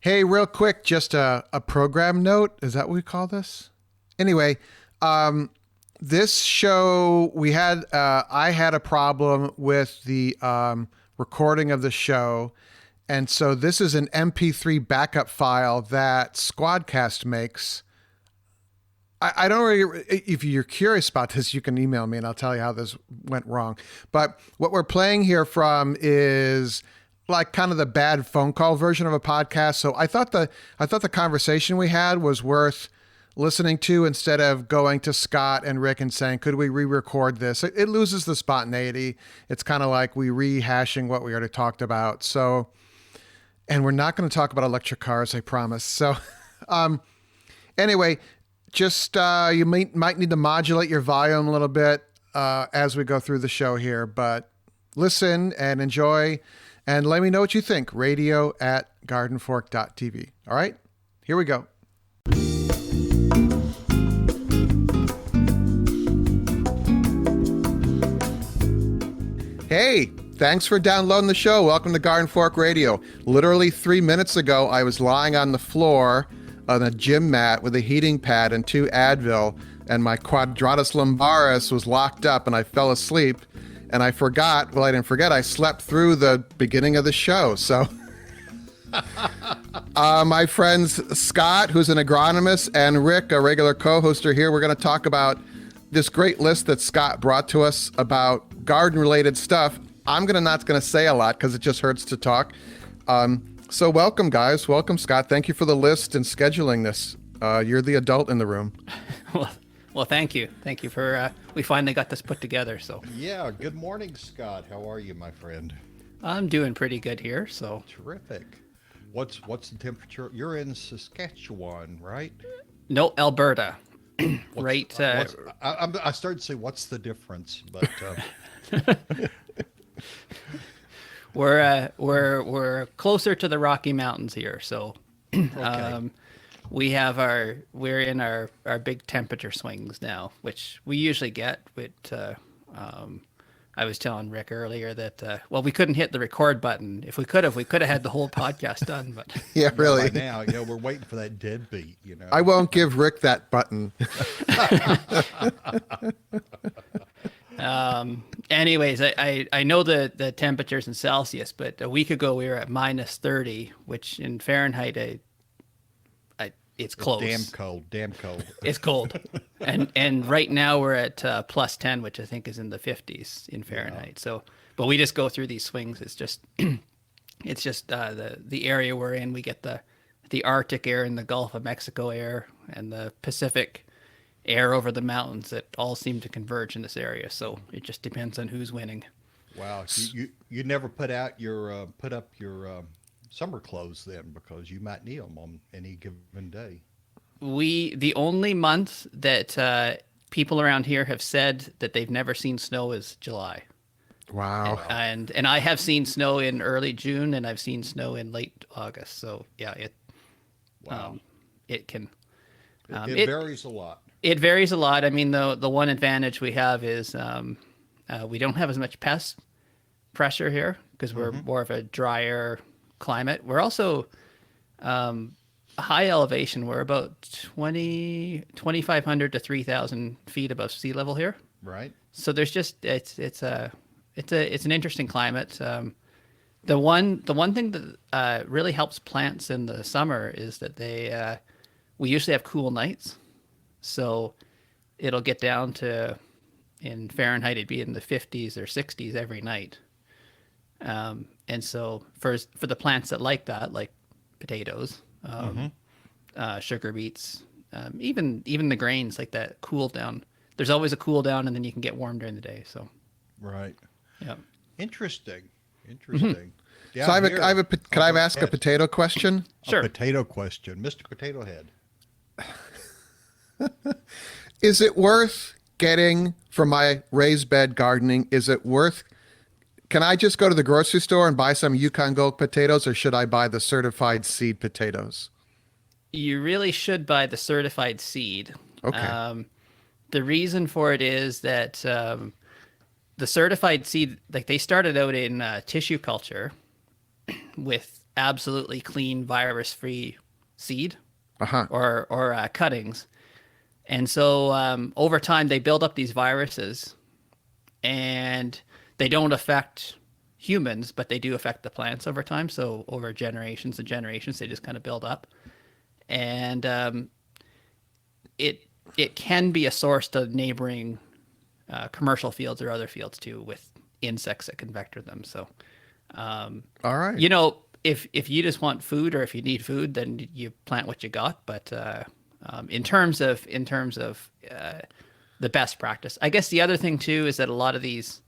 Hey, real quick, just a program note. Is that what we call this? Anyway, this show I had a problem with the recording of the show, and so this is an MP3 backup file that Squadcast makes. I don't really, if you're curious about this, you can email me and I'll tell you how this went wrong. But what we're playing here from is like kind of the bad phone call version of a podcast. So I thought the conversation we had was worth listening to instead of going to Scott and Rick and saying, could we re-record this? It loses the spontaneity. It's kind of like we rehashing what we already talked about. So, and we're not going to talk about electric cars, I promise. So, anyway, just you might need to modulate your volume a little bit as we go through the show here, but listen and enjoy and let me know what you think. radio@gardenfork.tv. All right, here we go. Hey, thanks for downloading the show. Welcome to Garden Fork Radio. Literally 3 minutes ago, I was lying on the floor on a gym mat with a heating pad and 2 Advil, and my quadratus lumbaris was locked up, and I fell asleep, and I forgot. Well, I didn't forget. I slept through the beginning of the show. So, my friends Scott, who's an agronomist, and Rick, a regular co-host, are here. We're going to talk about this great list that Scott brought to us about garden-related stuff. I'm not going to say a lot because it just hurts to talk. So welcome, guys. Welcome, Scott. Thank you for the list and scheduling this. You're the adult in the room. Well, thank you. Thank you for, we finally got this put together, so. Yeah, good morning, Scott. How are you, my friend? I'm doing pretty good here, so. Terrific. What's the temperature? You're in Saskatchewan, right? No, Alberta. Right. I started to say, what's the difference? But We're closer to the Rocky Mountains here, so okay. we're in our big temperature swings now, which we usually get with I was telling Rick earlier that we couldn't hit the record button. If we could have had the whole podcast done, but Yeah, really. By now, we're waiting for that deadbeat, I won't give Rick that button. Anyways, I know the temperatures in Celsius, but a week ago we were at -30, which in Fahrenheit, it's close. Damn cold. It's cold. And right now we're at +10, which I think is in the 50s in Fahrenheit. Yeah. So, but we just go through these swings. It's just the area we're in. We get the Arctic air and the Gulf of Mexico air and the Pacific air over the mountains that all seem to converge in this area. So it just depends on who's winning. Wow, you never put up your summer clothes then, because you might need them on any given day. The only month that people around here have said that they've never seen snow is July. Wow. And I have seen snow in early June, and I've seen snow in late August. So yeah, it can. It varies a lot. It varies a lot. I mean, the one advantage we have is we don't have as much pest pressure here because we're more of a drier climate. We're also high elevation. We're about 2,500 to 3,000 feet above sea level here. Right. So there's just it's an interesting climate. The one thing that really helps plants in the summer is that we usually have cool nights. So it'll get down to, in Fahrenheit, it'd be in the 50s or 60s every night. And so for the plants that like that, like potatoes, sugar beets, even the grains, like that cool down. There's always a cool down, and then you can get warm during the day. So, right. Yeah. Interesting. So can I ask a potato question? Sure. A potato question, Mr. Potato Head. Is it worth getting for my raised bed gardening? Can I just go to the grocery store and buy some Yukon Gold potatoes, or should I buy the certified seed potatoes? You really should buy the certified seed. Okay. The reason for it is that the certified seed, like they started out in tissue culture with absolutely clean virus-free seed Uh-huh. or cuttings. And so over time, they build up these viruses, and they don't affect humans, but they do affect the plants over time. So over generations and generations, they just kind of build up, and it can be a source to neighboring commercial fields or other fields too, with insects that can vector them. So All right. you know, if you just want food or if you need food, then you plant what you got. But in terms of the best practice, I guess the other thing too is that a lot of these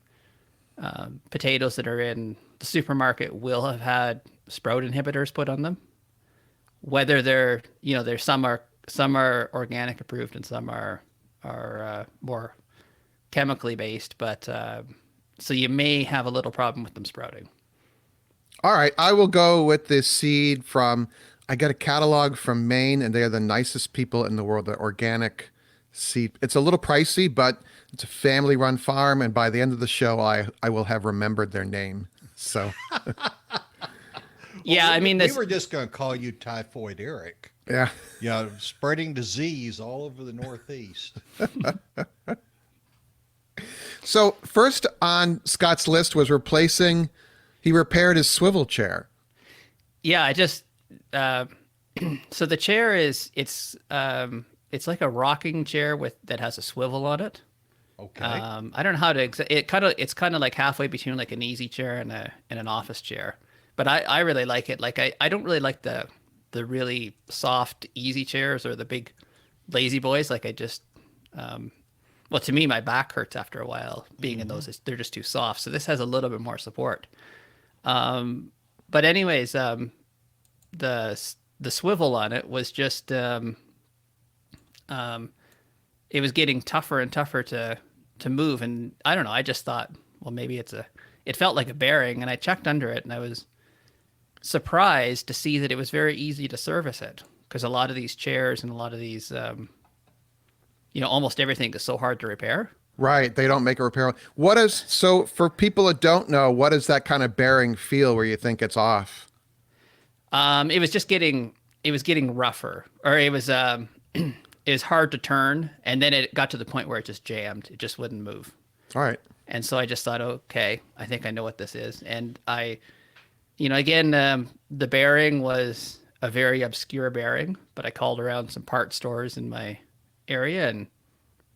potatoes that are in the supermarket will have had sprout inhibitors put on them. Whether they're, you know, there's some are organic approved and some are more chemically based, but so you may have a little problem with them sprouting. All right, I will go with this seed from, I got a catalog from Maine, and they are the nicest people in the world, the organic seed. It's a little pricey, but it's a family-run farm, and by the end of the show, I will have remembered their name. So, Yeah, I mean, we this, were just going to call you Typhoid Eric. yeah. You know, spreading disease all over the Northeast. So first on Scott's list was he repaired his swivel chair. yeah, I just so the chair it's like a rocking chair that has a swivel on it. Okay. I don't know how to it's kind of like halfway between like an easy chair and an office chair. But I really like it. Like I don't really like the really soft easy chairs or the big lazy boys. Like I just well, to me my back hurts after a while being in those. They're just too soft. So this has a little bit more support. But anyways, the swivel on it was just it was getting tougher and tougher to move, and I don't know, I just thought, well, maybe it felt like a bearing, and I checked under it, and I was surprised to see that it was very easy to service it, because a lot of these chairs and a lot of these almost everything is so hard to repair. Right, they don't make a repair. So for people that don't know, what does that kind of bearing feel where you think it's off? It was getting rougher, or it was it was hard to turn, and then it got to the point where it just jammed. It just wouldn't move. All right. And so I just thought, okay, I think I know what this is. And again, the bearing was a very obscure bearing, but I called around some part stores in my area, and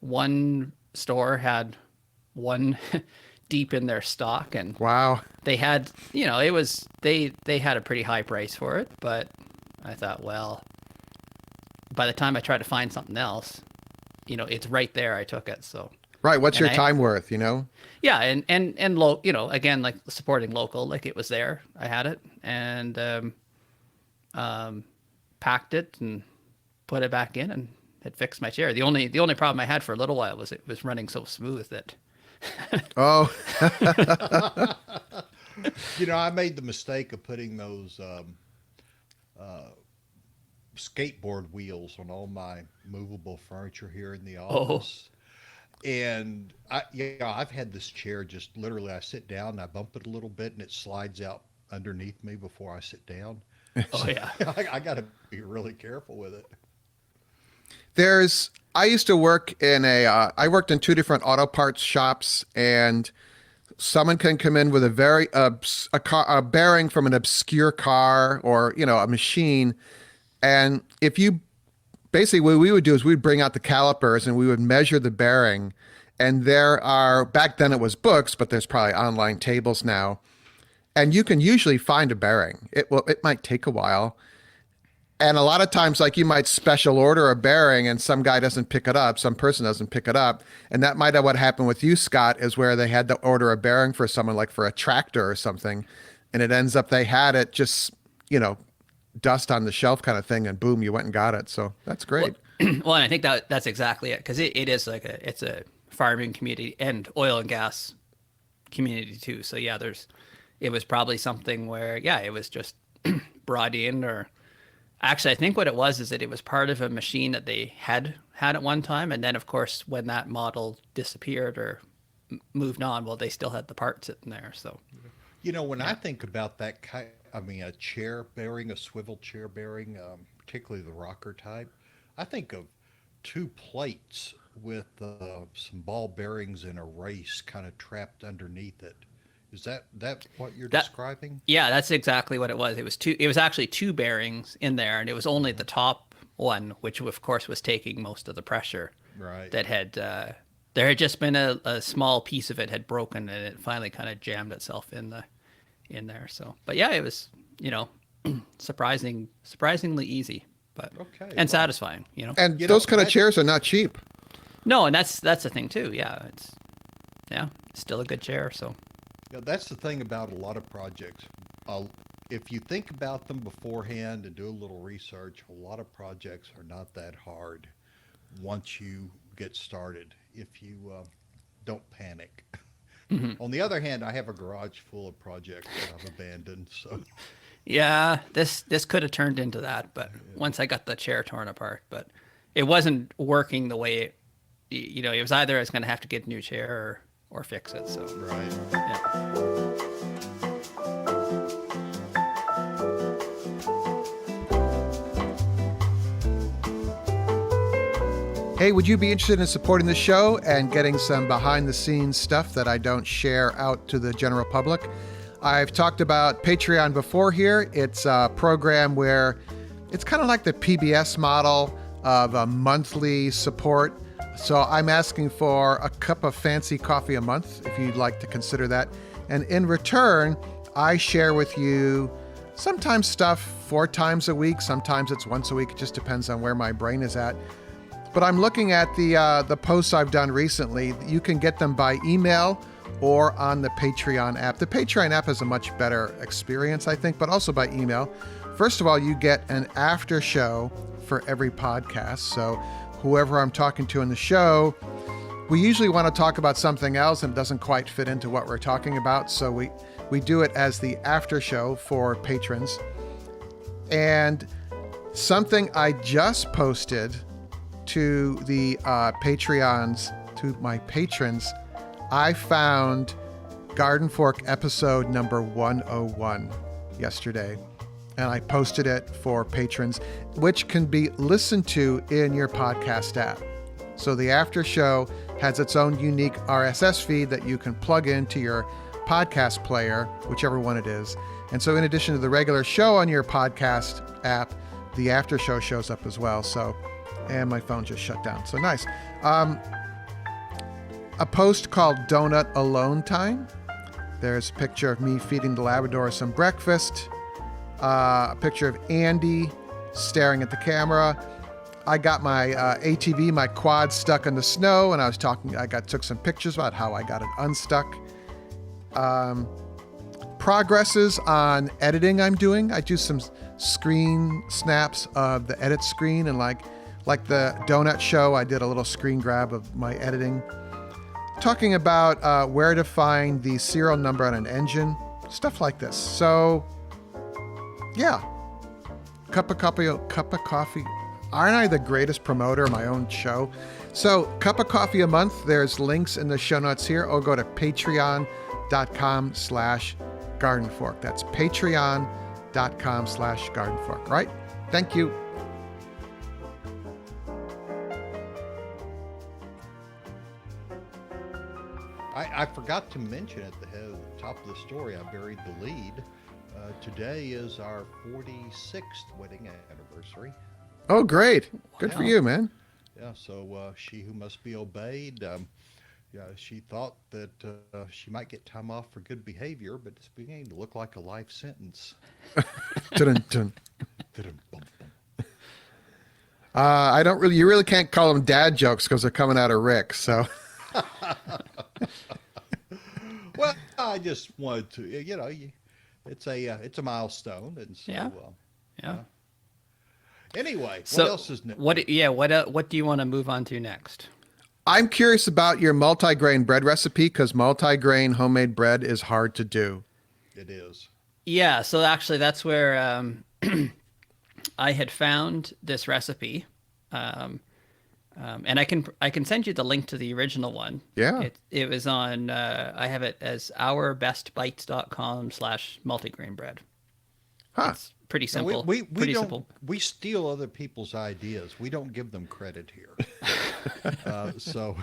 one store had one deep in their stock, and Wow. they had, it was, they had a pretty high price for it, but I thought, well, by the time I tried to find something else, it's right there. I took it. So, Right. What's and your time worth, you know? yeah. And again, like supporting local, like it was there, I had it, and, packed it and put it back in, and it fixed my chair. The only problem I had for a little while was it was running so smooth that, Oh, I made the mistake of putting those skateboard wheels on all my movable furniture here in the office. And I've had this chair just literally, I sit down and I bump it a little bit and it slides out underneath me before I sit down. oh yeah. I got to be really careful with it. I used to work I worked in two different auto parts shops, and someone can come in with a bearing from an obscure car or, a machine. And basically what we would do is we'd bring out the calipers and we would measure the bearing. And back then it was books, but there's probably online tables now. And you can usually find a bearing. It might take a while. And a lot of times, like, you might special order a bearing and some guy doesn't pick it up, some person doesn't pick it up. And that might have what happened with you, Scott, is where they had to order a bearing for someone, like for a tractor or something. And it ends up they had it just, dust on the shelf kind of thing, and boom, you went and got it. So that's great. Well, and I think that's exactly it, because it is like it's a farming community and oil and gas community too. So yeah, it was probably something where, yeah, it was just brought in, or actually I think what it was is that it was part of a machine that they had at one time. And then of course, when that model disappeared or moved on, well, they still had the part sitting there. So, When I think about that I mean, a chair bearing, a swivel chair bearing, particularly the rocker type. I think of two plates with some ball bearings and a race kind of trapped underneath it. Is that what you're That describing? Yeah, that's exactly what it was. It was actually two bearings in there, and it was only the top one, which of course was taking most of the pressure. Right. That had There had just been a small piece of it had broken, and it finally kind of jammed itself in there. So, but yeah, it was, surprisingly easy, but Okay. and Well, satisfying. And you know those kind of that chairs are not cheap. No, and that's the thing too. It's still a good chair. So that's the thing about a lot of projects. Uh, if you think about them beforehand and do a little research, a lot of projects are not that hard once you get started. If you don't panic. On the other hand, I have a garage full of projects that I've abandoned. So yeah, this could have turned into that, but once I got the chair torn apart, but it wasn't working the way it was either I was going to have to get a new chair or fix it. So right. yeah. Hey, would you be interested in supporting the show and getting some behind the scenes stuff that I don't share out to the general public? I've talked about Patreon before here. It's a program where it's kind of like the PBS model of a monthly support. So I'm asking for a cup of fancy coffee a month, if you'd like to consider that. And in return, I share with you sometimes stuff 4 times a week. Sometimes it's once a week. It just depends on where my brain is at. But I'm looking at the posts I've done recently. You can get them by email or on the Patreon app. The Patreon app is a much better experience, I think, but also by email. First of all, you get an after show for every podcast. So whoever I'm talking to in the show, we usually want to talk about something else and it doesn't quite fit into what we're talking about. So we do it as the after show for patrons. And something I just posted to the Patreons, to my patrons, I found Garden Fork episode number 101 yesterday, and I posted it for patrons, which can be listened to in your podcast app. So the after show has its own unique RSS feed that you can plug into your podcast player, whichever one it is. And so in addition to the regular show on your podcast app, the after show shows up as well. So, and my phone just shut down. So nice. A post called Donut Alone Time. There's a picture of me feeding the Labrador some breakfast. A picture of Andy staring at the camera. I got my ATV, my quad, stuck in the snow, and took some pictures about how I got it unstuck. Progresses on editing I'm doing. I do some screen snaps of the edit screen, and like the donut show, I did a little screen grab of my editing. Talking about where to find the serial number on an engine, stuff like this. So, yeah, cup of coffee. Aren't I the greatest promoter of my own show? So, cup of coffee a month. There's links in the show notes here, or go to patreon.com/gardenfork. That's patreon.com/gardenfork, right? Thank you. I forgot to mention at the top of the story, I buried the lead. Today is our 46th wedding anniversary. Oh, great. Good for you, man. Yeah, so she who must be obeyed, she thought that she might get time off for good behavior, but it's beginning to look like a life sentence. Dun-dun-dun. You really can't call them dad jokes because they're coming out of Rick, so. Well, I just wanted to, it's a milestone, and so Yeah. Anyway, So what else is new? what do you want to move on to next? I'm curious about your multigrain bread recipe because multigrain homemade bread is hard to do. It is. Yeah, so actually that's where I had found this recipe. And I can send you the link to the original one. Yeah. It was on I have it as ourbestbites.com/multigrain bread. Huh. It's pretty No, simple. we Pretty don't simple. we steal other people's ideas. We don't give them credit here. So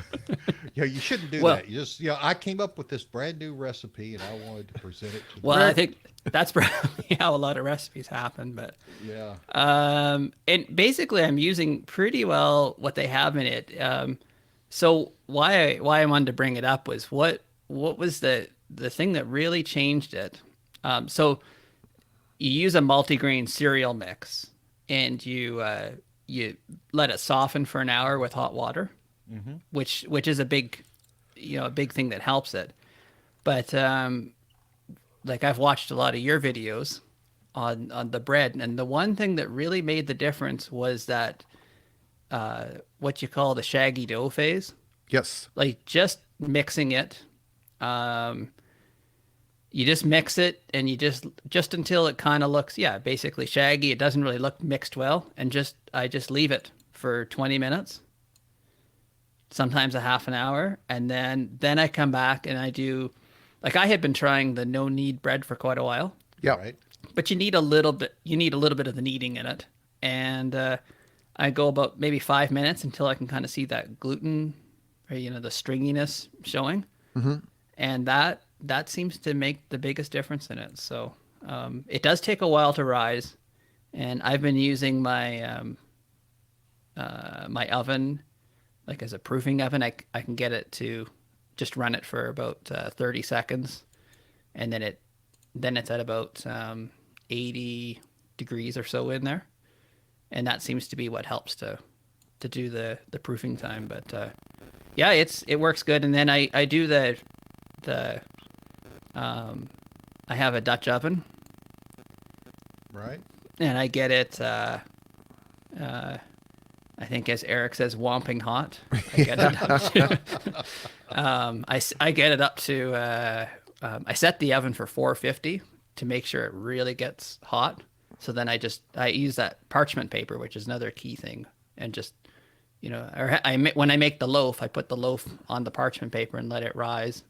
yeah, you shouldn't do Well, that. You just I came up with this brand new recipe and I wanted to present it to the well, I Very- think that's probably how a lot of recipes happen. But yeah. and basically, I'm using pretty well what they have in it. So why I wanted to bring it up was what was the thing that really changed it. So you use a multigrain cereal mix, and you let it soften for an hour with hot water, which is a big, a big thing that helps it. But like I've watched a lot of your videos on the bread, and the one thing that really made the difference was that what you call the shaggy dough phase, Yes. like just mixing it. You just mix it, and you just until it kind of looks, yeah, basically shaggy. It doesn't really look mixed well, and I just leave it for 20 minutes, sometimes a half an hour, and then I come back and I do, like I had been trying the no knead bread for quite a while, Yep. Right. but you need a little bit of the kneading in it, and I go about maybe 5 minutes until I can kind of see that gluten, or the stringiness showing, and that seems to make the biggest difference in it. So it does take a while to rise, and I've been using my my oven like as a proofing oven. I can get it to just run it for about 30 seconds, and then it's at about 80 degrees or so in there, and that seems to be what helps to do the proofing time. But yeah, it works good. And then I do the I have a Dutch oven, Right. and I get it. I think, as Eric says, whomping hot. I get it up to. I get it up to. I set the oven for 450 to make sure it really gets hot. So then I use that parchment paper, which is another key thing, and just when I make the loaf, I put the loaf on the parchment paper and let it rise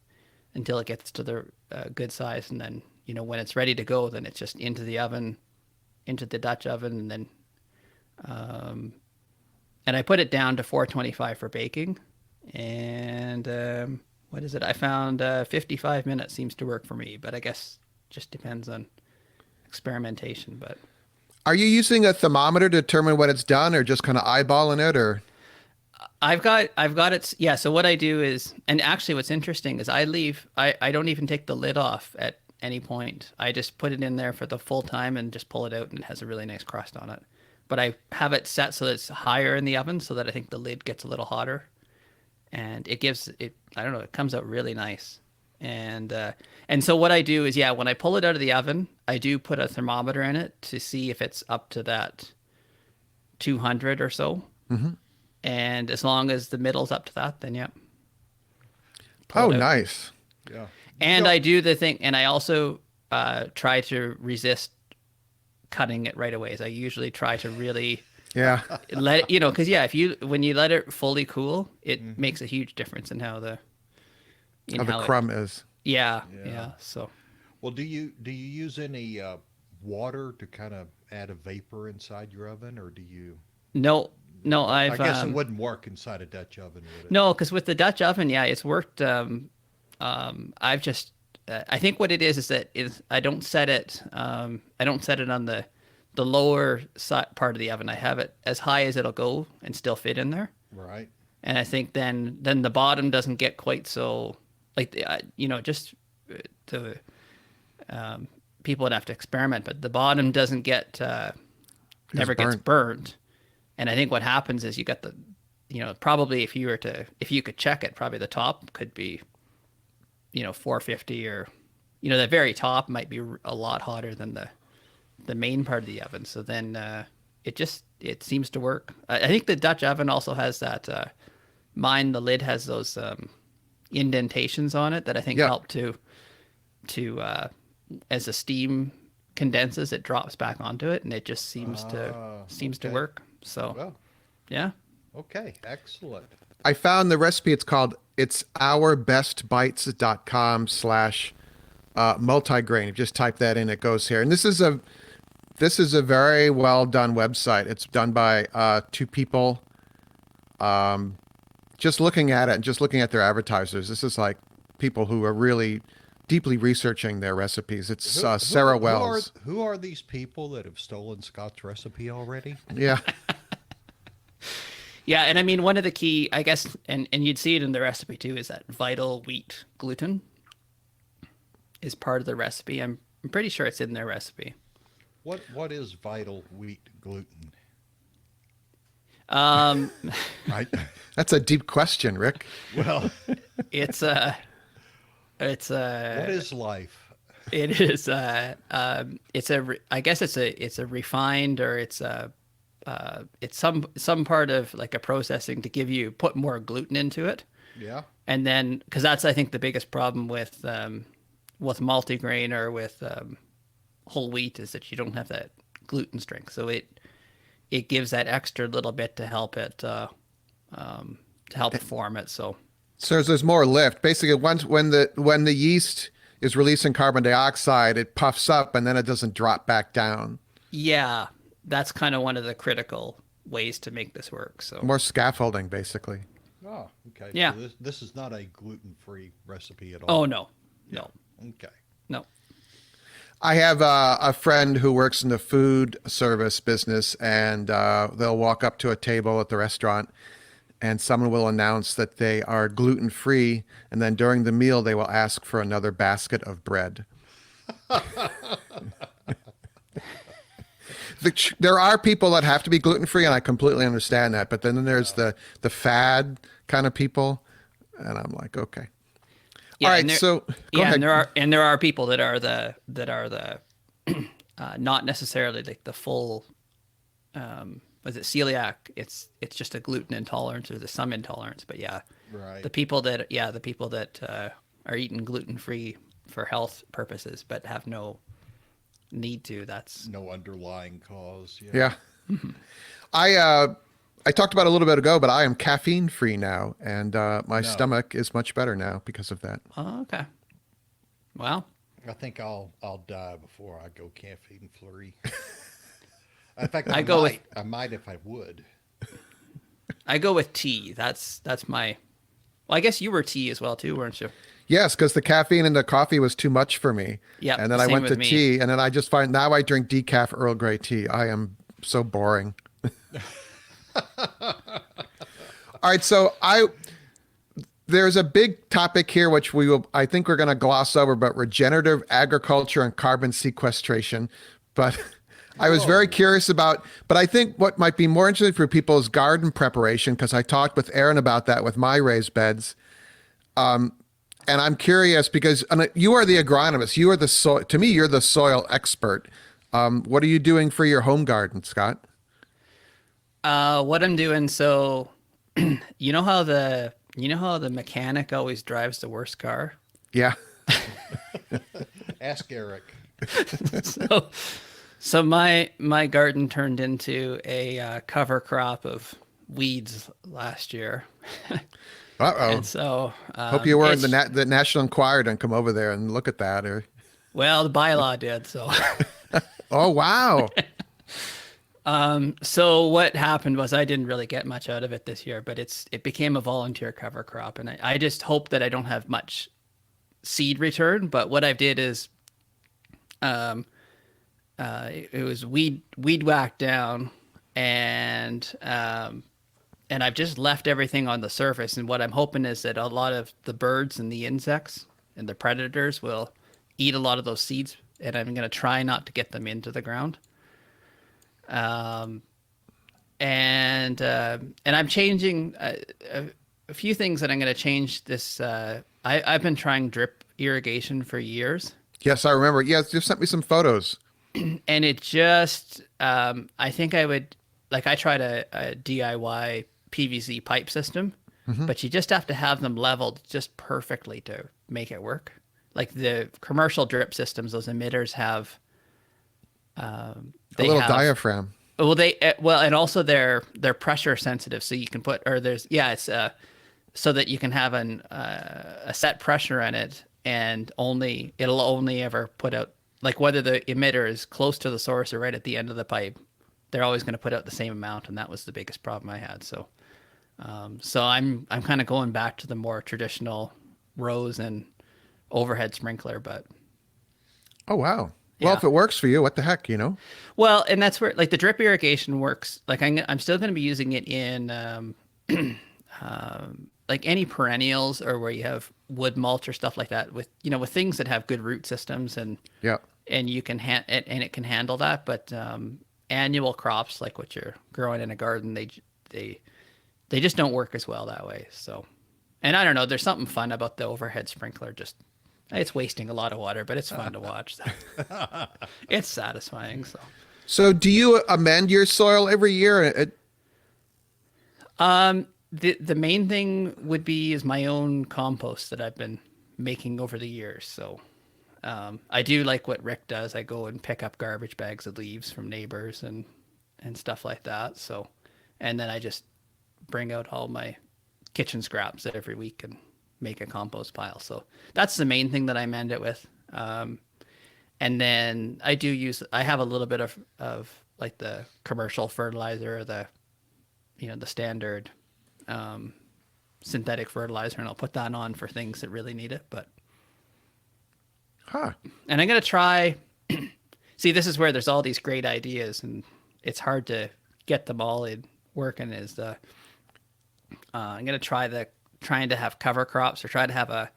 until it gets to the good size, and then when it's ready to go, then it's just into the oven, into the Dutch oven, and then and I put it down to 425 for baking, and what is it? I found 55 minutes seems to work for me, but I guess just depends on experimentation. But Are you using a thermometer to determine what it's done, or just kind of eyeballing it, or? I've got it. Yeah. So what I do is, and actually what's interesting is I don't even take the lid off at any point. I just put it in there for the full time and just pull it out, and it has a really nice crust on it. But I have it set so that it's higher in the oven, so that I think the lid gets a little hotter, and it gives it, I don't know, it comes out really nice. And so what I do is, yeah, when I pull it out of the oven, I do put a thermometer in it to see if it's up to that 200 or so. And as long as the middle's up to that, then yep. Oh, it out. nice. Yeah. And I do the thing, and I also try to resist cutting it right away. So I usually try to really Yeah. let it, because yeah, when you let it fully cool, it makes a huge difference in how the How the crumb is. Yeah. Yeah. So Well, do you use any water to kind of add a vapor inside your oven, or do you? no, I I've guess it wouldn't work inside a Dutch oven, would it? no, because with the Dutch oven, yeah, it's worked. I've just I think what it is that I don't set it on the lower side part of the oven. I have it as high as it'll go and still fit in there. Right. And I think then the bottom doesn't get quite so like just the people would have to experiment, but the bottom doesn't get never gets burnt. And I think what happens is you got the probably if you could check it, probably the top could be 450, or the very top might be a lot hotter than the main part of the oven. So then it seems to work. I think the Dutch oven also has that the lid has those indentations on it that I think help to as the steam condenses, it drops back onto it, and it just seems to work. So Well, yeah. okay, excellent. I found the recipe. It's ourbestbites.com/multigrain. If you just type that in, it goes here. And this is This is a very well done website. It's done by two people. Just looking at it and just looking at their advertisers, this is like people who are really deeply researching their recipes. It's Sarah Wells. Who are these people that have stolen Scott's recipe already? Yeah. Yeah, and I mean, one of the key, I guess, and you'd see it in the recipe too, is that vital wheat gluten is part of the recipe. I'm pretty sure it's in their recipe. What is vital wheat gluten? Right. That's a deep question, Rick. Well, it's what is life? it is I guess it's a refined, or it's some part of like a processing to put more gluten into it. Yeah. And then, because that's, I think, the biggest problem with multigrain or with whole wheat, is that you don't have that gluten strength. So it gives that extra little bit to help it to help form it. So there's more lift. Basically, when the yeast is releasing carbon dioxide, it puffs up and then it doesn't drop back down. Yeah, that's kind of one of the critical ways to make this work. So more scaffolding, basically. Oh, okay. Yeah. So this is not a gluten-free recipe at all. Oh no. Okay. No. I have a friend who works in the food service business, and they'll walk up to a table at the restaurant, and someone will announce that they are gluten-free, and then during the meal they will ask for another basket of bread. There are people that have to be gluten-free, and I completely understand that, but then there's the fad kind of people, and I'm like, okay. Yeah, all right, so go ahead. and there are people that are the not necessarily like the full was it celiac? It's just a gluten intolerance, or there's some intolerance. But yeah, right. The people that are eating gluten free for health purposes but have no need to. That's no underlying cause. Yeah. I talked about it a little bit ago, but I am caffeine free now, and my stomach is much better now because of that. Oh, okay. Well, I think I'll die before I go caffeine free. In fact, I might if I would. I go with tea. That's my. Well, I guess you were tea as well too, weren't you? Yes, because the caffeine in the coffee was too much for me. Yeah. And then I went to tea, and then I just find now I drink decaf Earl Grey tea. I am so boring. All right, so there's a big topic here which I think we're going to gloss over, but regenerative agriculture and carbon sequestration. But I was very curious about, but I think what might be more interesting for people is garden preparation, because I talked with Aaron about that with my raised beds. And I'm curious because you are the agronomist. You are to me, you're the soil expert. What are you doing for your home garden, Scott? What I'm doing, so you know how the mechanic always drives the worst car? Yeah. Ask Eric. So my garden turned into a cover crop of weeds last year. Uh-oh. And so hope you were in the National Enquirer and come over there and look at that. Well, the bylaw did, so. Oh, wow. So what happened was I didn't really get much out of it this year, but it became a volunteer cover crop, and I just hope that I don't have much seed return. But what I did is, it was weed whacked down, and I've just left everything on the surface. And what I'm hoping is that a lot of the birds and the insects and the predators will eat a lot of those seeds, and I'm going to try not to get them into the ground. And I'm changing a few things that I'm going to change this. I've been trying drip irrigation for years. Yes, I remember. Yes, you sent me some photos. And it just, I think I would, like, I tried a DIY PVC pipe system, but you just have to have them leveled just perfectly to make it work. Like the commercial drip systems, those emitters have a little diaphragm. Well, and also they're pressure sensitive, so you can put, or it's so that you can have a set pressure in it, and it'll only ever put out like whether the emitter is close to the source or right at the end of the pipe, they're always going to put out the same amount, and that was the biggest problem I had. So, so I'm kind of going back to the more traditional rows and overhead sprinkler, but Oh, wow. Well, Yeah. if it works for you, what the heck, you know? well, and that's where like the drip irrigation works. Like I'm still going to be using it in like any perennials or where you have wood mulch or stuff like that with with things that have good root systems Yeah. and you can and it can handle that. But annual crops like what you're growing in a garden, they just don't work as well that way. So, and I don't know, there's something fun about the overhead sprinkler. Just it's wasting a lot of water, but it's fun to watch. So. It's satisfying. So. So do you amend your soil every year? The main thing would be is my own compost that I've been making over the years. So I do like what Rick does. I go and pick up garbage bags of leaves from neighbors and stuff like that. So, and then I just bring out all my kitchen scraps every week and make a compost pile. So that's the main thing that I amend it with. And then I have a little bit of like the commercial fertilizer or the standard synthetic fertilizer, and I'll put that on for things that really need it. Huh. And I'm going to try, see, this is where there's all these great ideas and it's hard to get them all in working I'm going to trying to have cover crops or try to have a,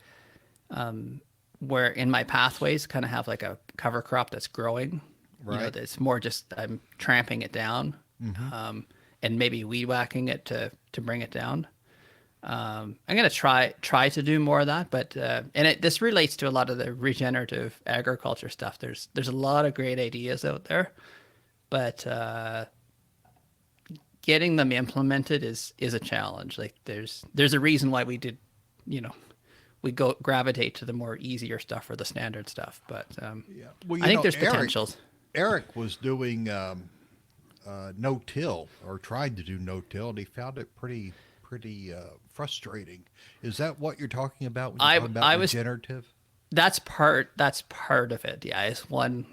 where in my pathways kind of have like a cover crop that's growing, Right. that's more just, I'm tramping it down, and maybe weed whacking it to bring it down. I'm going to try to do more of that, but this relates to a lot of the regenerative agriculture stuff. There's a lot of great ideas out there, but getting them implemented is a challenge. Like there's a reason why we did, we gravitate to the more easier stuff or the standard stuff. But Yeah. Well, I think there's potentials. Eric was doing no-till or tried to do no-till, and he found it pretty frustrating. Is that what you're talking about when you're talking about regenerative? That's part of it. Yeah, it's one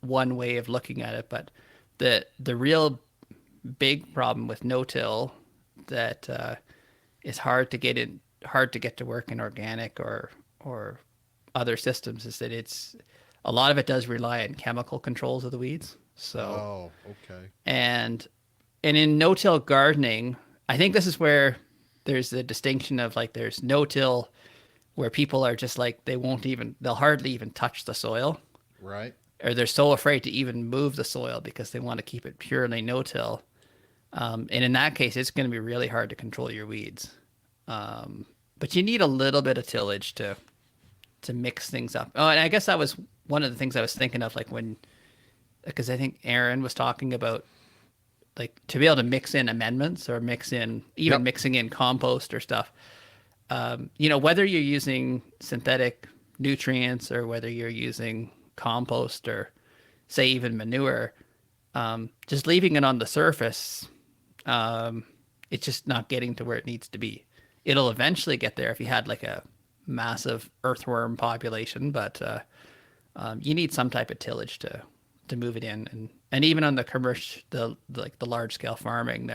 way of looking at it. But the real big problem with no-till that is hard to get to work in organic or other systems is that a lot of it does rely on chemical controls of the weeds. So okay. And in no-till gardening, I think this is where there's the distinction of like there's no-till where people are just like they'll hardly even touch the soil. Right. Or they're so afraid to even move the soil because they want to keep it purely no-till. And in that case, it's going to be really hard to control your weeds. But you need a little bit of tillage to mix things up. Oh, and I guess that was one of the things I was thinking of, like because I think Aaron was talking about like to be able to mix in amendments or mixing in compost or stuff. Whether you're using synthetic nutrients or whether you're using compost or say even manure, just leaving it on the surface, it's just not getting to where it needs to be. It'll eventually get there if you had like a massive earthworm population, but you need some type of tillage to move it in. And even on the commercial, the large scale farming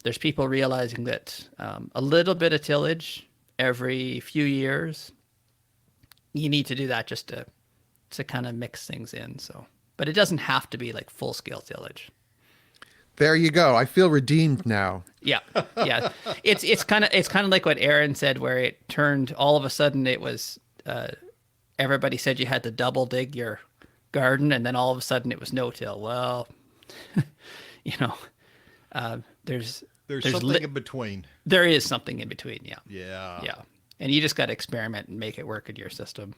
there's people realizing that a little bit of tillage every few years, you need to do that just to kind of mix things in. So, but it doesn't have to be like full scale tillage. There you go. I feel redeemed now. Yeah. Yeah. It's kind of like what Aaron said, where it turned all of a sudden it was, everybody said you had to double dig your garden. And then all of a sudden it was no-till. Well, there's something in between. There is something in between. Yeah. Yeah. Yeah. And you just got to experiment and make it work in your system.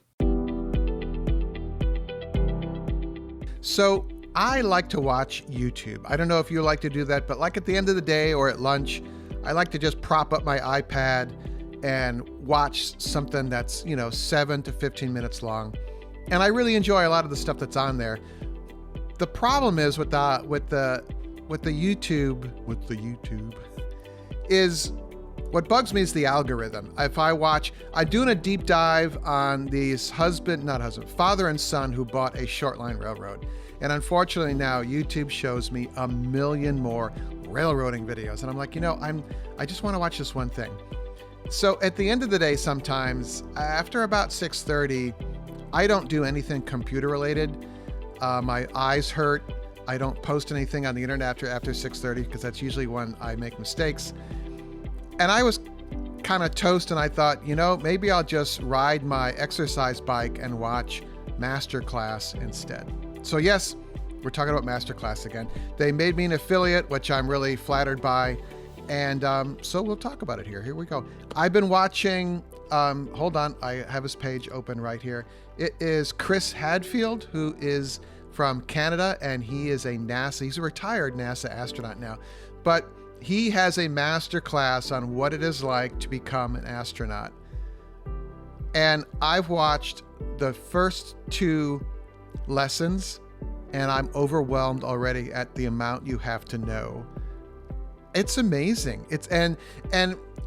So I like to watch YouTube. I don't know if you like to do that, but like at the end of the day or at lunch, I like to just prop up my iPad and watch something that's, 7 to 15 minutes long. And I really enjoy a lot of the stuff that's on there. The problem is with the YouTube is what bugs me is the algorithm. If I'm doing a deep dive on these father and son who bought a short line railroad. And unfortunately now YouTube shows me a million more railroading videos. And I'm like, I just want to watch this one thing. So at the end of the day, sometimes after about 6:30, I don't do anything computer related. My eyes hurt. I don't post anything on the internet after 6:30 because that's usually when I make mistakes. And I was kind of toast, and I thought, maybe I'll just ride my exercise bike and watch Masterclass instead. So yes, we're talking about Masterclass again. They made me an affiliate, which I'm really flattered by. And so we'll talk about it here. Here we go. I've been watching, hold on, I have his page open right here. It is Chris Hadfield, who is from Canada, and he's a retired NASA astronaut now. But he has a master class on what it is like to become an astronaut. And I've watched the first 2 lessons, and I'm overwhelmed already at the amount you have to know. It's amazing. And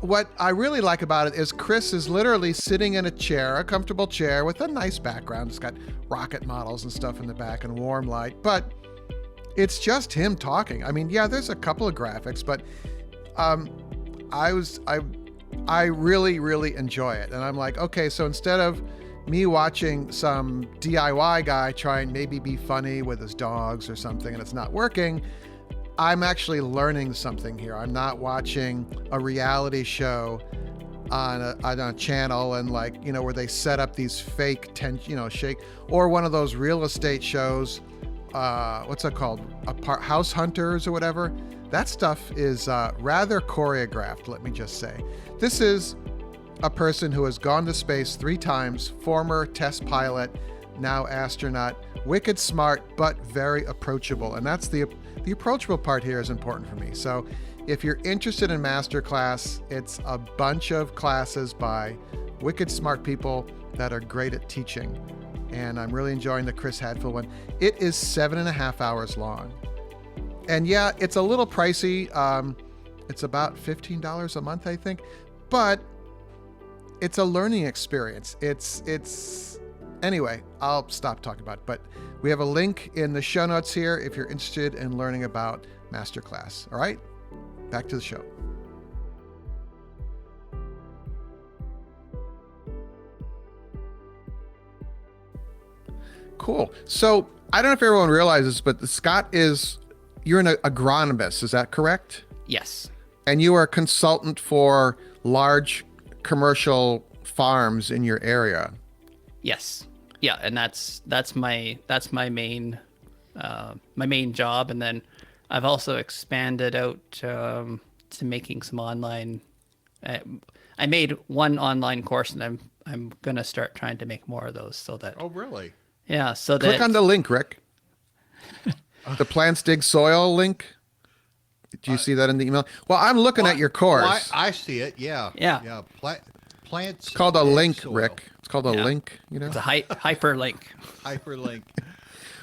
what I really like about it is Chris is literally sitting in a comfortable chair with a nice background. It's got rocket models and stuff in the back and warm light, but it's just him talking. I mean, yeah, there's a couple of graphics, but I really, really enjoy it. And I'm like, okay, so instead of me watching some DIY guy try and maybe be funny with his dogs or something and it's not working, I'm actually learning something here. I'm not watching a reality show on a channel and where they set up these fake shake, or one of those real estate shows. What's that called? House Hunters or whatever. That stuff is rather choreographed, let me just say. This is a person who has gone to space 3 times, former test pilot, now astronaut, wicked smart, but very approachable. And that's the approachable part here is important for me. So if you're interested in Masterclass, it's a bunch of classes by wicked smart people that are great at teaching. And I'm really enjoying the Chris Hadfield one. It is 7.5 hours long. And yeah, it's a little pricey. It's about $15 a month, I think. But it's a learning experience. Anyway, I'll stop talking about it. But we have a link in the show notes here if you're interested in learning about Masterclass. All right, back to the show. Cool. So I don't know if everyone realizes, but Scott you're an agronomist. Is that correct? Yes. And you are a consultant for large commercial farms in your area. Yes. Yeah, and that's my main job, and then I've also expanded out to making some online. I made one online course, and I'm gonna start trying to make more of those so that. Oh, really? Yeah. So click on the link, Rick. The Plants Dig Soil link. Do you see that in the email? Well, I'm looking at your course. Well, I see it. Yeah. Yeah. Plants. It's called a link, soil. Rick. It's called a link. It's a hyperlink. Hyperlink.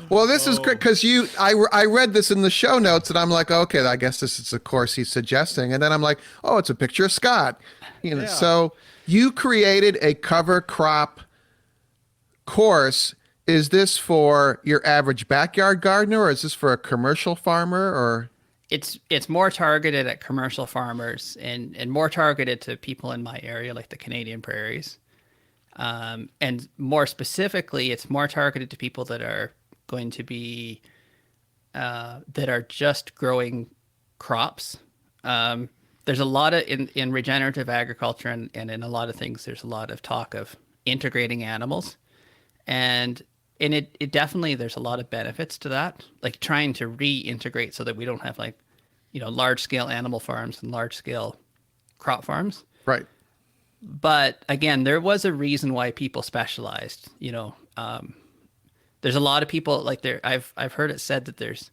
Well, this is great because I read this in the show notes and I'm like, okay, I guess this is a course he's suggesting. And then I'm like, oh, it's a picture of Scott. Yeah. So you created a cover crop course. Is this for your average backyard gardener, or is this for a commercial farmer, or? It's more targeted at commercial farmers and more targeted to people in my area, like the Canadian prairies. And more specifically, it's more targeted to people that are going to be, that are just growing crops. There's a lot of, in regenerative agriculture and in a lot of things, there's a lot of talk of integrating animals. And it definitely, there's a lot of benefits to that, like trying to reintegrate so that we don't have large scale animal farms and large scale crop farms. Right. But again, there was a reason why people specialized. There's a lot of people I've heard it said that there's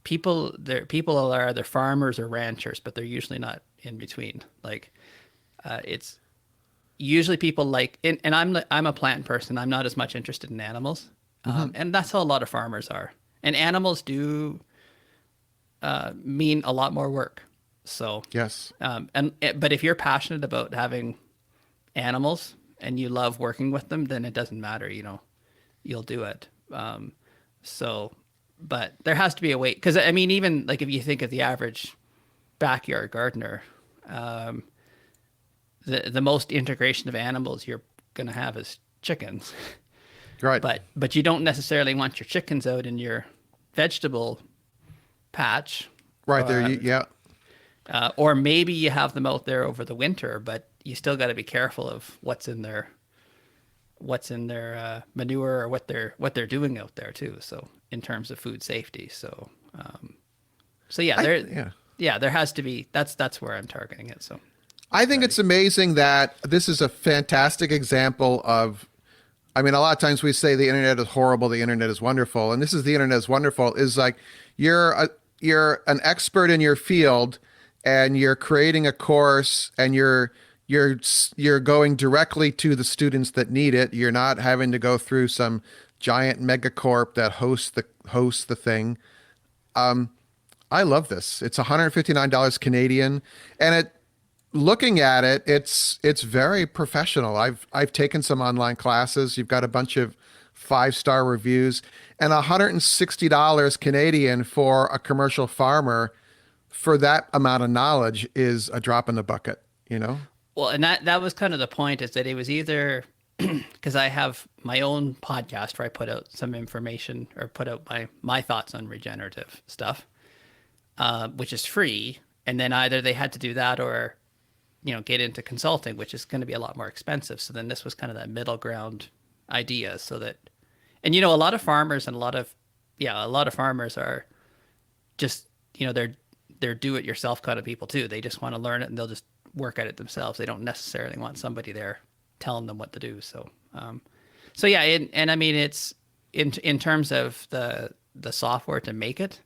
people are either farmers or ranchers, but they're usually not in between. It's usually people and I'm a plant person. I'm not as much interested in animals. And that's how a lot of farmers are. And animals do mean a lot more work. So, Yes. but if you're passionate about having animals and you love working with them, then it doesn't matter, you'll do it. So, but there has to be a way, because I mean, even like if you think of the average backyard gardener, the most integration of animals you're going to have is chickens. Right. But you don't necessarily want your chickens out in your vegetable patch. Right there. Yeah. Or maybe you have them out there over the winter, but you still got to be careful of what's in their manure or what they're doing out there too. So in terms of food safety, there has to be. That's where I'm targeting it. So I think it's amazing that this is a fantastic example of. I mean, a lot of times we say the internet is horrible, the internet is wonderful, and this is the internet is wonderful. Is like you're an expert in your field, and you're creating a course, and you're going directly to the students that need it. You're not having to go through some giant megacorp that hosts the thing. I love this. It's $159 Canadian, and looking at it, it's very professional. I've taken some online classes. You've got a bunch of 5-star reviews, and $160 Canadian for a commercial farmer for that amount of knowledge is a drop in the bucket, Well, and that was kind of the point, is that it was either because I have my own podcast where I put out some information or put out my thoughts on regenerative stuff, which is free. And then either they had to do that or, get into consulting, which is going to be a lot more expensive. So then this was kind of that middle ground idea, so that, and a lot of farmers and a lot of farmers are just, they're do-it-yourself kind of people too. They just want to learn it and they'll just work at it themselves. They don't necessarily want somebody there telling them what to do. So, yeah, and I mean, it's in terms of the software to make it,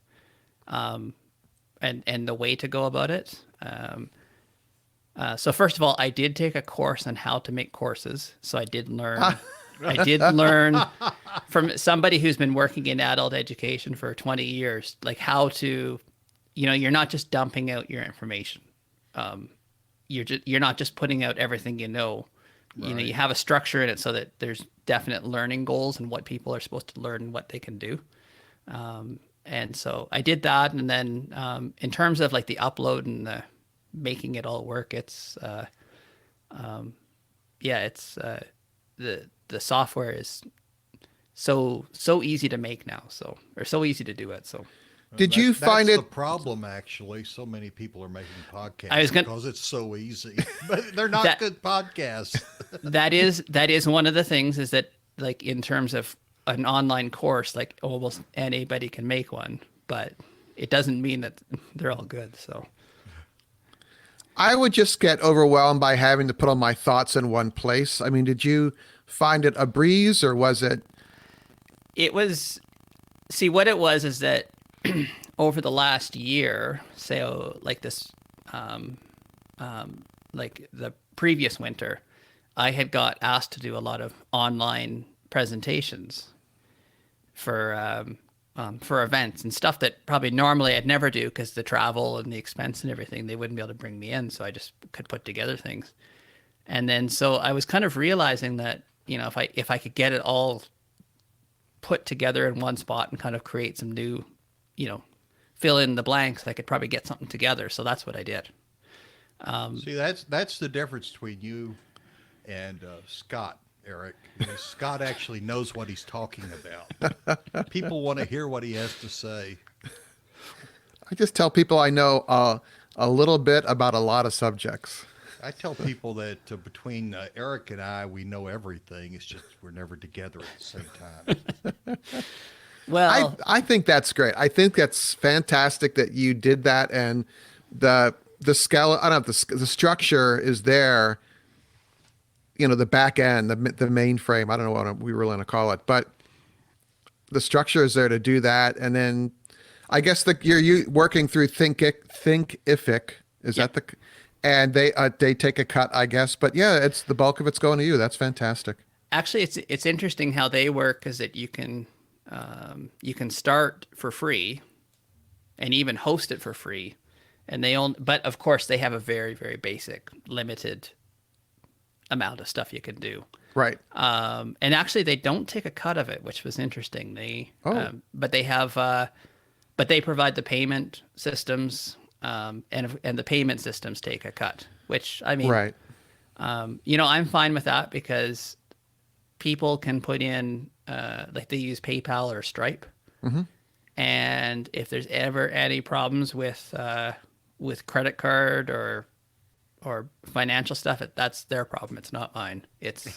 and the way to go about it. So first of all, I did take a course on how to make courses. So I did learn. I did learn from somebody who's been working in adult education for 20 years, like how to, you're not just dumping out your information. You're not just putting out everything you know. Right. You have a structure in it so that there's definite learning goals and what people are supposed to learn and what they can do. And so I did that, and then in terms of like the upload and the making it all work, it's the software is so easy to make now, or so easy to do it. So did you find that's the problem? Actually, so many people are making podcasts because it's so easy, but they're not good podcasts. that is one of the things, is that like in terms of an online course, like almost anybody can make one, but it doesn't mean that they're all good. So I would just get overwhelmed by having to put all my thoughts in one place. I mean, did you find it a breeze, or was it? It was. See, what it was is that over the last year, say like this, like the previous winter, I had got asked to do a lot of online presentations for events and stuff that probably normally I'd never do, because the travel and the expense and everything, they wouldn't be able to bring me in. So I just could put together things. And then, so I was kind of realizing that, if I could get it all put together in one spot and kind of create some new, fill in the blanks, I could probably get something together. So that's what I did. See, that's the difference between you and Scott, Eric. Scott actually knows what he's talking about. People want to hear what he has to say. I just tell people I know a little bit about a lot of subjects. I tell people that between Eric and I, we know everything. It's just we're never together at the same time. Well, I think that's great. I think that's fantastic that you did that, and the skeleton, I don't know, the structure is there. The back end, the mainframe. I don't know what we were going to call it, but the structure is there to do that. And then, I guess you're working through Thinkific. Is that the? And they take a cut, I guess. But yeah, it's the bulk of it's going to you. That's fantastic. Actually, it's interesting how they work. Is that you can start for free, and even host it for free, and but of course they have a very, very basic, limited amount of stuff you can do. Right. And actually, they don't take a cut of it, which was interesting. But they have, but they provide the payment systems, and the payment systems take a cut. Which I mean, right. I'm fine with that because people can put in, like they use PayPal or Stripe, and if there's ever any problems with credit card or financial stuff, that's their problem. It's not mine. It's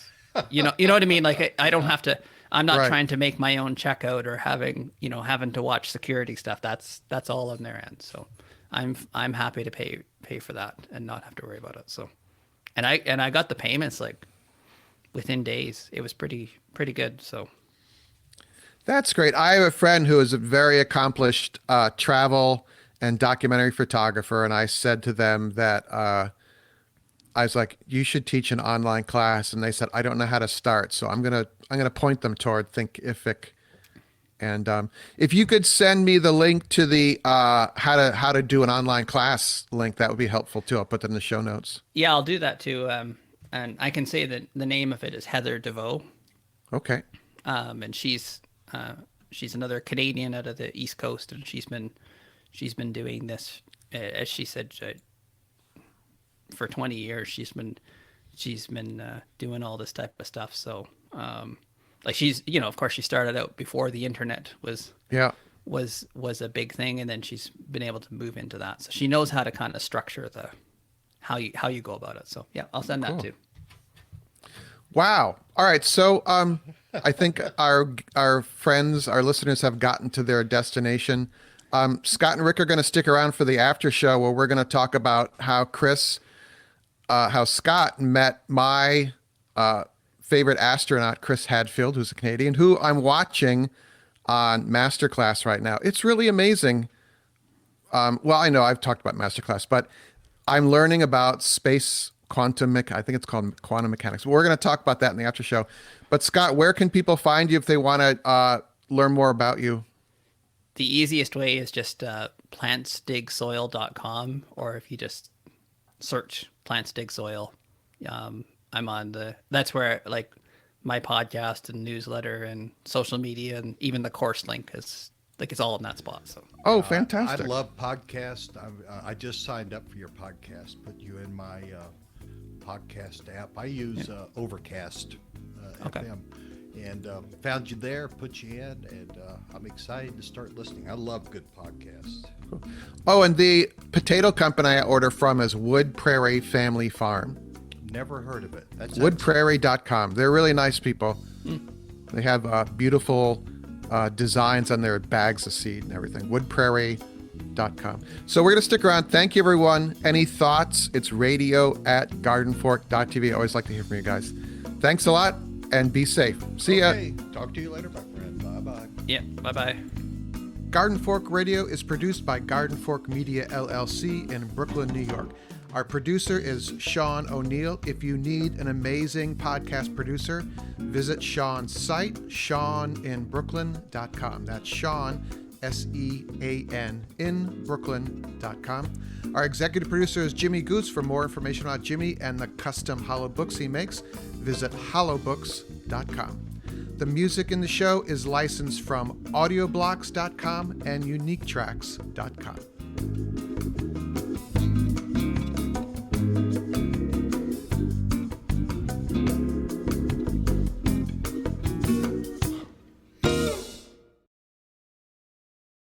you know what I mean? Like I don't have to, I'm not trying to make my own checkout or having to watch security stuff. That's all on their end. So I'm happy to pay for that and not have to worry about it. So, and I got the payments like within days. It was pretty good. So That's great. I have a friend who is a very accomplished travel and documentary photographer, and I said to them that I was like, "You should teach an online class," and they said, "I don't know how to start." So I'm gonna point them toward Thinkific. And if you could send me the link to the how to do an online class link, that would be helpful too. I'll put that in the show notes. yeah, I'll do that too. And I can say that the name of it is Heather DeVoe. Okay. And she's another Canadian out of the East Coast, and she's been doing this, as she said, for 20 years. She's been doing all this type of stuff. So like she's, of course she started out before the internet was a big thing, and then she's been able to move into that. So she knows how to kind of structure how you go about it. So yeah, I'll send that too. Wow. All right. So I think our friends, our listeners have gotten to their destination. Scott and Rick are going to stick around for the after show where we're going to talk about how Scott met my favorite astronaut, Chris Hadfield, who's a Canadian, who I'm watching on Masterclass right now. It's really amazing. Well, I know I've talked about Masterclass, but I'm learning about space I think it's called quantum mechanics. We're going to talk about that in the after show. But Scott, where can people find you if they want to learn more about you? The easiest way is just plantsdigsoil.com, or if you just search Plants Dig Soil, I'm on that's where like my podcast and newsletter and social media and even the course link is like, it's all in that spot. So fantastic. I love podcasts. I just signed up for your podcast, put you in my podcast app. I use Overcast FM, and found you there, put you in, and I'm excited to start listening. I love good podcasts. Oh, and the potato company I order from is Wood Prairie Family Farm. Never heard of it. That's woodprairie.com. They're really nice people. They have beautiful designs on their bags of seed and everything. woodprairie.com. So we're going to stick around. Thank you, everyone. Any thoughts? It's radio@gardenfork.tv. I always like to hear from you guys. Thanks a lot, and be safe. See ya. Talk to you later, my friend. Bye-bye. Yeah, bye-bye. Garden Fork Radio is produced by Garden Fork Media, LLC in Brooklyn, New York. Our producer is Sean O'Neill. If you need an amazing podcast producer, visit Sean's site, SeanInBrooklyn.com. That's Sean, SEAN, in Brooklyn.com. Our executive producer is Jimmy Goose. For more information about Jimmy and the custom hollow books he makes, visit hollowbooks.com. The music in the show is licensed from audioblocks.com and uniquetracks.com.